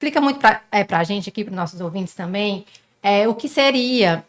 explica muito para a gente aqui, para os nossos ouvintes também, o que seria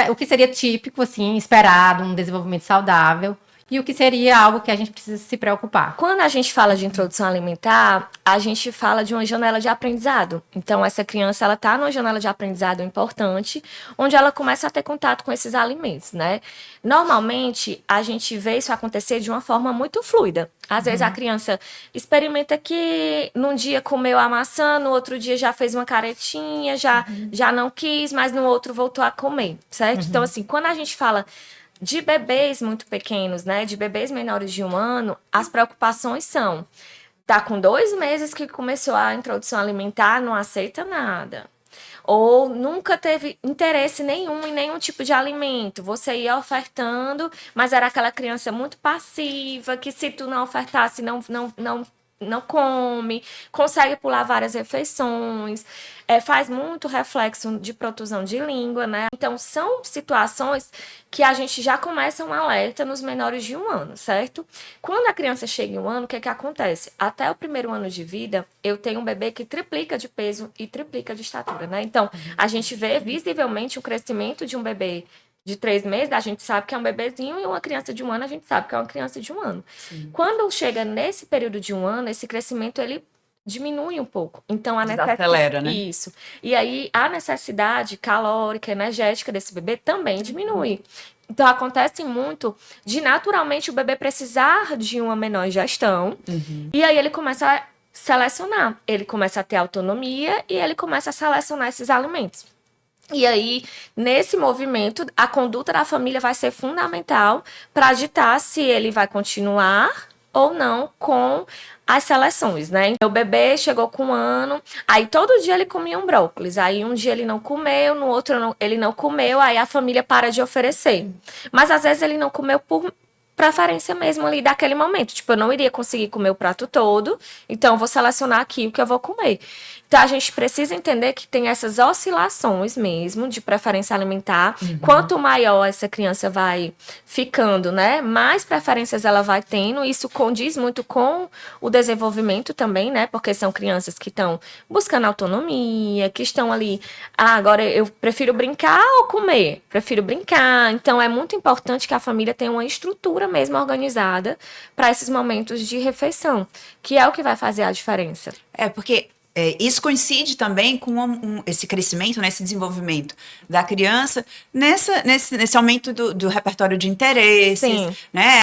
o que seria típico, assim, esperado, um desenvolvimento saudável, e o que seria algo que a gente precisa se preocupar. Quando a gente fala de introdução alimentar, a gente fala de uma janela de aprendizado. Então, essa criança, ela está numa janela de aprendizado importante, onde ela começa a ter contato com esses alimentos, né? Normalmente, a gente vê isso acontecer de uma forma muito fluida. Às vezes, a criança experimenta que num dia comeu a maçã, no outro dia já fez uma caretinha, já não quis, mas no outro voltou a comer, certo? Então, assim, quando a gente fala de bebês muito pequenos, né? De bebês menores de 1 ano, as preocupações são: tá com 2 meses que começou a introdução alimentar, não aceita nada. Ou nunca teve interesse nenhum em nenhum tipo de alimento. Você ia ofertando, mas era aquela criança muito passiva, que se tu não ofertasse, não come, consegue pular várias refeições, faz muito reflexo de protusão de língua, né? Então, são situações que a gente já começa um alerta nos menores de 1 ano, certo? Quando a criança chega em 1 ano, o que é que acontece? Até o primeiro ano de vida, eu tenho um bebê que triplica de peso e triplica de estatura, né? Então, a gente vê visivelmente o crescimento de um bebê de 3 meses, a gente sabe que é um bebezinho, e uma criança de 1 ano, a gente sabe que é uma criança de 1 ano. Sim. Quando chega nesse período de 1 ano, esse crescimento, ele diminui um pouco. Então, a desacelera, né? Isso. E aí, a necessidade calórica, energética desse bebê também diminui. Então, acontece muito de, naturalmente, o bebê precisar de uma menor ingestão, e aí ele começa a selecionar. Ele começa a ter autonomia e ele começa a selecionar esses alimentos. E aí, nesse movimento, a conduta da família vai ser fundamental para ditar se ele vai continuar ou não com as seleções, né? O bebê chegou com 1 ano, aí todo dia ele comia um brócolis, aí um dia ele não comeu, no outro ele não comeu, aí a família para de oferecer. Mas às vezes ele não comeu por preferência mesmo ali daquele momento. Tipo, eu não iria conseguir comer o prato todo, então eu vou selecionar aqui o que eu vou comer. Então, a gente precisa entender que tem essas oscilações mesmo de preferência alimentar. Quanto maior essa criança vai ficando, né, mais preferências ela vai tendo. Isso condiz muito com o desenvolvimento também, né, porque são crianças que estão buscando autonomia, que estão ali, agora eu prefiro brincar ou comer? Prefiro brincar. Então, é muito importante que a família tenha uma estrutura mesmo organizada para esses momentos de refeição, que é o que vai fazer a diferença. Porque isso coincide também com esse crescimento, né, esse desenvolvimento da criança nesse aumento do repertório de interesses, Sim. né?